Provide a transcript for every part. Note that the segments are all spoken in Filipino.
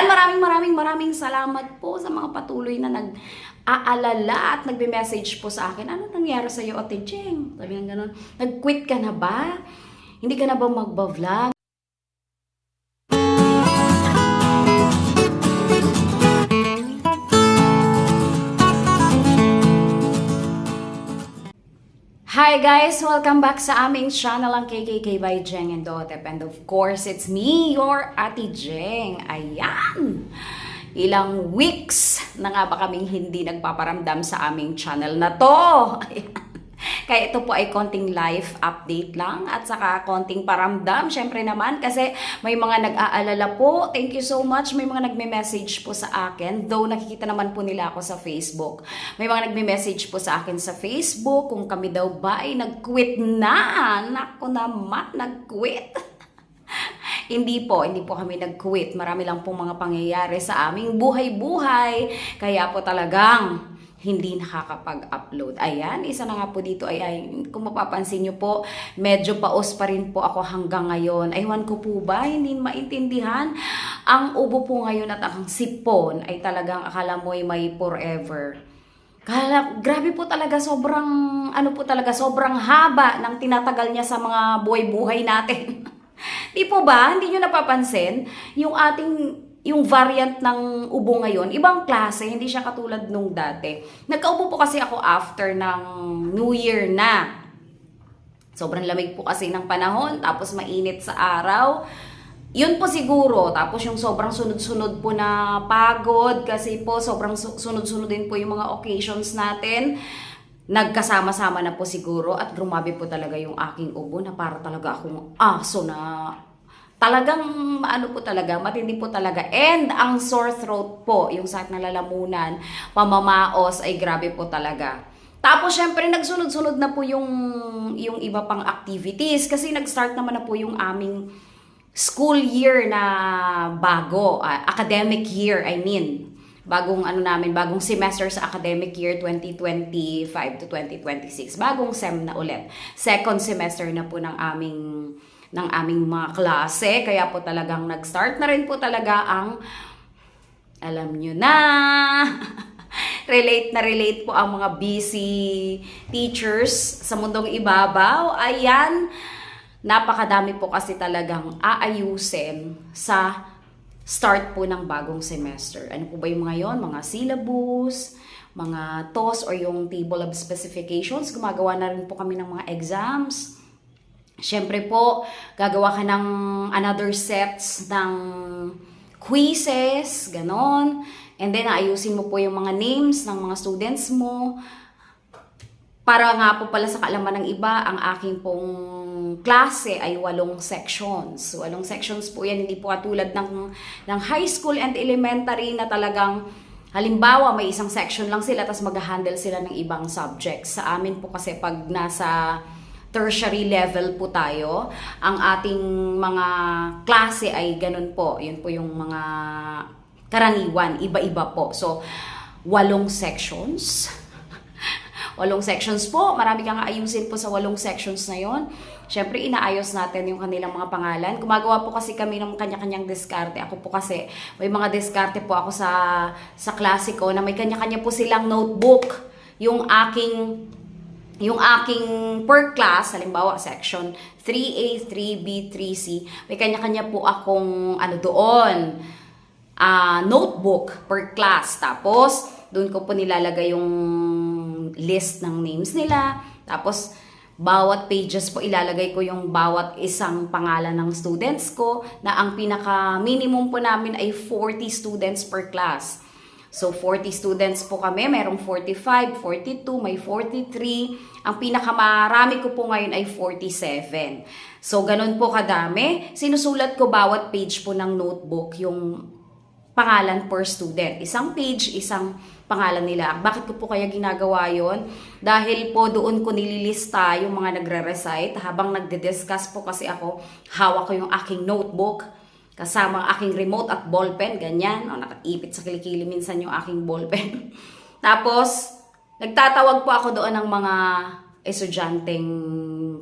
Ayan, maraming salamat po sa mga patuloy na nag-aalala at nagbe-message po sa akin. Ano nangyari sa iyo, Ate Jeng? Sabi nga ganun. Nag-quit ka na ba? Hindi ka na ba magba-vlog? Hi guys! Welcome back sa aming channel ang KKK by Jeng and Dotep. And of course, it's me, your Ate Jeng. Ayan! Ilang weeks na nga ba kaming hindi nagpaparamdam sa aming channel na to? Ayan. Kaya ito po ay konting life update lang at saka konting paramdam. Syempre naman kasi may mga nag-aalala po. Thank you so much. May mga nagme-message po sa akin. Though nakikita naman po nila ako sa Facebook. May mga nagme-message po sa akin sa Facebook kung kami daw ba ay nag-quit na. Naku naman, nag-quit. Hindi po kami nag-quit. Marami lang pong mga pangyayari sa aming buhay-buhay. Kaya po talagang hindi nakakapag-upload. Ayan, isa na nga po dito ay kung mapapansin nyo po, medyo paos pa rin po ako hanggang ngayon. Aywan ko po ba, hindi maintindihan. Ang ubo po ngayon at ang sipon ay talagang akala mo ay may forever. Grabe po talaga, sobrang haba ng tinatagal niya sa mga buhay-buhay natin. Di po ba? Hindi nyo napapansin? Yung variant ng ubo ngayon, ibang klase, hindi siya katulad nung dati. Nagkaubo po kasi ako after ng New Year na. Sobrang lamig po kasi ng panahon, tapos mainit sa araw. Yun po siguro, tapos yung sobrang sunod-sunod po na pagod, kasi po sobrang sunod-sunod din po yung mga occasions natin. Nagkasama-sama na po siguro at grumabi po talaga yung aking ubo na para talaga akong aso na talagang matindi po talaga. And ang sore throat po, yung sakit na lalamunan, pamamaos ay grabe po talaga. Tapos syempre nagsunod-sunod na po yung iba pang activities kasi nag-start naman na po yung aming school year na bago, academic year I mean. Bagong semester sa academic year 2025 to 2026. Bagong SEM na ulit. Second semester na po ng aming mga klase. Kaya po talagang nag-start na rin po talaga ang, alam nyo na, relate po ang mga busy teachers sa mundong ibabaw. Ayan, napakadami po kasi talagang aayusin sa start po ng bagong semester. Ano po ba yung mga yon? Mga syllabus, mga TOS or yung table of specifications. Gumagawa na rin po kami ng mga exams. Siyempre po, gagawa ka ng another sets ng quizzes, ganon. And then, ayusin mo po yung mga names ng mga students mo. Para nga po pala sa kaalaman ng iba, ang aking pong klase ay 8 sections. 8 sections po yan, hindi po katulad ng high school and elementary na talagang halimbawa may isang section lang sila tapos mag-handle sila ng ibang subjects. Sa amin po kasi pag nasa tertiary level po tayo, ang ating mga klase ay ganun po. Yun po yung mga karaniwan, iba-iba po. So, 8 sections. 8 sections po. Marami kang ayusin po sa 8 sections na yon. Siyempre, inaayos natin yung kanilang mga pangalan. Gumagawa po kasi kami ng kanya-kanyang diskarte. Ako po kasi, may mga diskarte po ako sa klase ko na may kanya-kanya po silang notebook. Yung aking per class, halimbawa section 3A, 3B, 3C, may kanya-kanya po akong doon, notebook per class. Tapos, doon ko po nilalagay yung list ng names nila. Tapos, bawat pages po ilalagay ko yung bawat isang pangalan ng students ko na ang pinaka-minimum po namin ay 40 students per class. So, 40 students po kami. Merong 45, 42, may 43. Ang pinakamarami ko po ngayon ay 47. So, ganun po kadami. Sinusulat ko bawat page po ng notebook yung pangalan per student. Isang page, isang pangalan nila. Bakit ko po kaya ginagawa yon? Dahil po doon ko nililista yung mga nagre-recite. Habang nagde-discuss po kasi ako, hawak ko yung aking notebook kasama ang aking remote at ballpen, ganyan. Nakaipit sa kilikili minsan yung aking ballpen. Tapos, nagtatawag po ako doon ng mga estudyanteng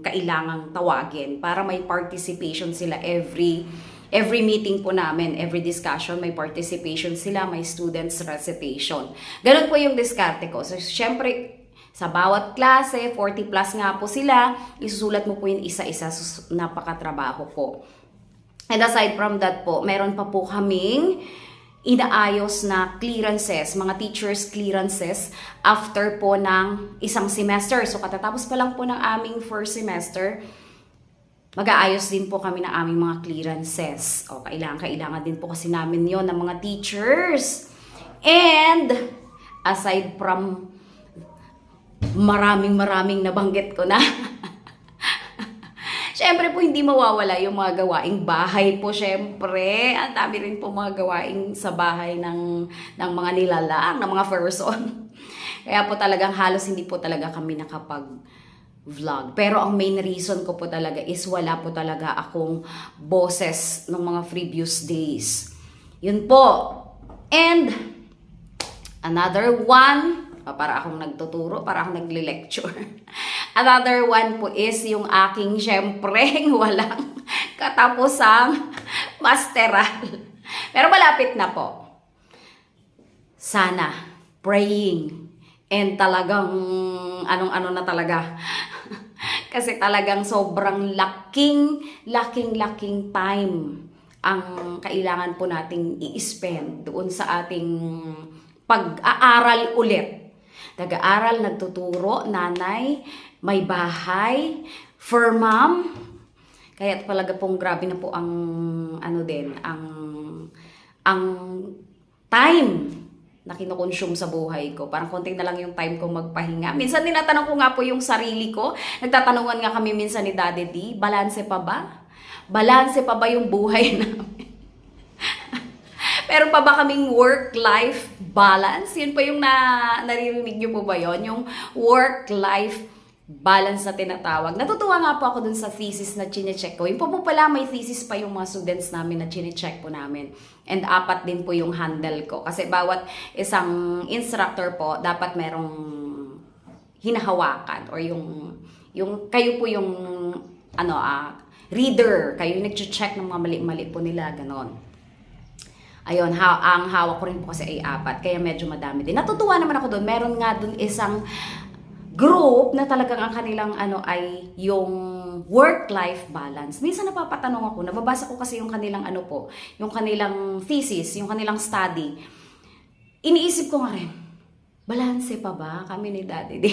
kailangang tawagin para may participation sila every every meeting po namin, every discussion, may participation sila, may students recitation. Ganun po yung diskarte ko. So, syempre, sa bawat klase, 40 plus nga po sila, isusulat mo po yung isa-isa, napakatrabaho po. And aside from that po, meron pa po kaming inaayos na clearances, mga teachers clearances after po ng isang semester. So katatapos pa lang po ng aming first semester, mag-aayos din po kami ng aming mga clearances. O kailangan din po kasi namin yon ng mga teachers. And aside from maraming nabanggit ko na, syempre po, hindi mawawala yung mga gawaing bahay po, syempre. Ang dami rin po mga gawaing sa bahay ng mga nilalang, ng mga person. Kaya po talagang halos hindi po talaga kami nakapag-vlog. Pero ang main reason ko po talaga is wala po talaga akong boses ng mga previous days. Yun po. And another one, para akong nagtuturo, para akong nagle-lecture. Another one po is yung aking syempre walang katapusang masteral. Pero malapit na po. Sana, praying, and talagang anong-ano na talaga. Kasi talagang sobrang laking time ang kailangan po nating i-spend doon sa ating pag-aaral ulit. Nag-aaral, nagtuturo, nanay, may bahay, for mom. Kaya talaga pong grabe na po ang ang time na kinukonsume sa buhay ko. Parang konting na lang yung time ko magpahinga. Minsan tinatanong ko nga po yung sarili ko. Nagtatanungan nga kami minsan ni Daddy D, balanse pa ba? Balanse pa ba yung buhay namin? Meron pa ba kaming work-life balance? Yun pa yung naririnig nyo po ba yun? Yung work-life balance na tinatawag. Natutuwa nga po ako dun sa thesis na chinecheck ko. Yung po pala may thesis pa yung mga students namin na chinecheck po namin. And 4 din po yung handle ko. Kasi bawat isang instructor po, dapat merong hinahawakan. Or yung kayo po yung reader. Kayo yung nag-check ng mga mali-mali po nila. Ganon. Ayun, ang hawak ko rin po kasi ay 4, kaya medyo madami din. Natutuwa naman ako doon. Meron nga doon isang group na talagang ang kanilang ay yung work-life balance. Minsan napapatanong ako, nababasa ko kasi yung kanilang yung kanilang thesis, yung kanilang study. Iniisip ko nga rin, balanse pa ba kami ni Daddy D?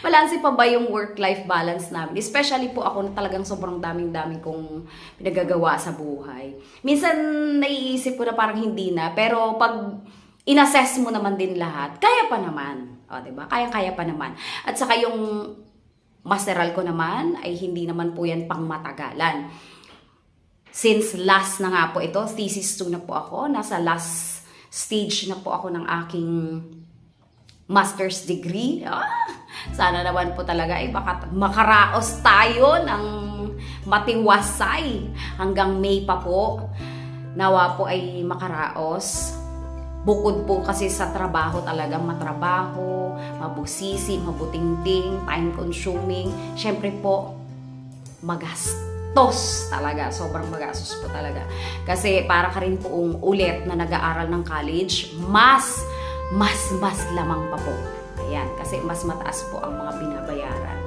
Balanse pa ba yung work-life balance namin? Especially po ako na talagang sobrang daming kong pinagagawa sa buhay. Minsan naiisip ko na parang hindi na, pero pag inassess mo naman din lahat, kaya pa naman. O, diba? Kaya pa naman. At saka yung masteral ko naman ay hindi naman po yan pang matagalan. Since last na nga po ito, thesis 2 na po ako, nasa last stage na po ako ng aking master's degree. Sana naman po talaga ay makaraos tayo ng matiwasay hanggang May pa po. Nawa po ay makaraos. Bukod po kasi sa trabaho talagang matrabaho, mabusisi, mabutingting, time consuming. Syempre po, magastos talaga. Sobrang magastos po talaga. Kasi para ka rin poong ulit na nag-aaral ng college, mas lamang pa po. Ayan, kasi mas mataas po ang mga binabayaran.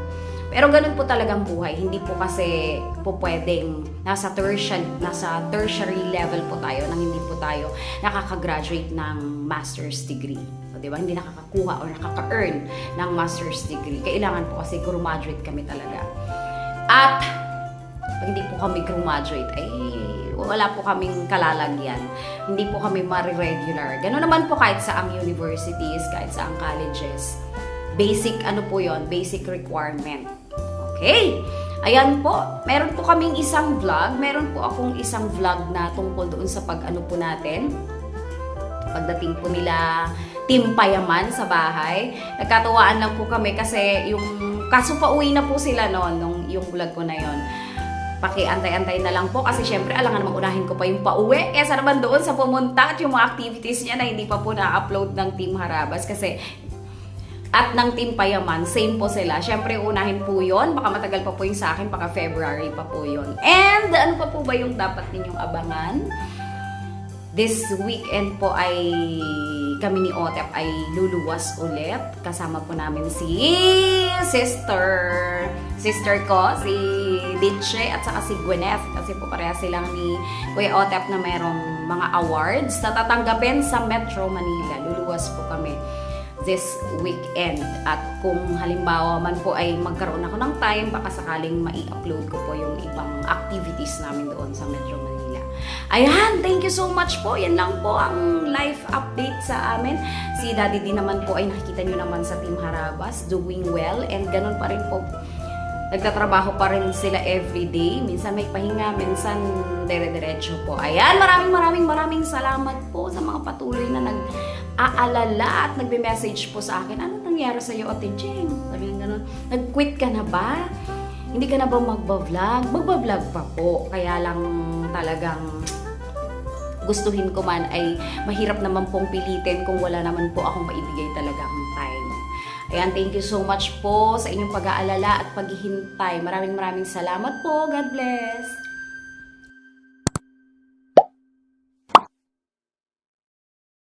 Pero ganun po talagang buhay. Hindi po kasi po pwedeng nasa tertiary level po tayo nang hindi po tayo nakaka-graduate ng master's degree. So, di ba? Hindi nakakakuha o nakaka-earn ng master's degree. Kailangan po kasi graduate kami talaga. At pag hindi po kami graduate, ay wala po kaming kalalagyan. Hindi po kami mariregular. Ganun naman po kahit sa ang universities, kahit sa ang colleges. Basic po yon, basic requirement. Okay? Ayan po, meron po kaming isang vlog. Meron po akong isang vlog na tungkol doon sa pag-ano po natin. Pagdating po nila Team Payaman sa bahay. Nagkatuwaan lang po kami kasi kaso pauwi na po sila noon, yung vlog ko na yon. Pakiantay-antay na lang po kasi syempre alangan namang unahin ko pa yung pauwi kesa naman doon sa pumunta at yung mga activities niya na hindi pa po na-upload ng Team Harabas kasi at ng Team Payaman, same po sila. Syempre, unahin po yon. Baka matagal pa po yung sa akin, baka February pa po yon. And ano pa po ba yung dapat ninyong abangan? This weekend po ay kami ni Otep ay luluwas ulit. Kasama po namin si sister ko, si Ditche at saka si Gwyneth. Kasi po pareha silang ni Kuya Otep na mayroong mga awards na tatanggapin sa Metro Manila. Luluwas po kami this weekend. At kung halimbawa man po ay magkaroon ako ng time, baka sakaling mai-upload ko po yung ibang activities namin doon sa Metro Manila. Ayan, thank you so much po. Yan lang po ang life update sa amin. Si Daddy din naman po ay nakikita nyo naman sa Team Harabas, doing well. And ganun pa rin po, nagtatrabaho pa rin sila everyday. Minsan may pahinga, minsan dire-diretso po. Ayan, maraming salamat po sa mga patuloy na nag-aalala at nagbe-message po sa akin. Ano nangyari sa'yo, Ate Jeng? Sabi nga ganun, nag-quit ka na ba? Hindi ka na ba magbablog? Magbablog pa po. Kaya lang talagang gustuhin ko man ay mahirap naman pong pilitin kung wala naman po akong maibigay talagang time. Ayan, thank you so much po sa inyong pag-aalala at paghihintay. Maraming salamat po. God bless.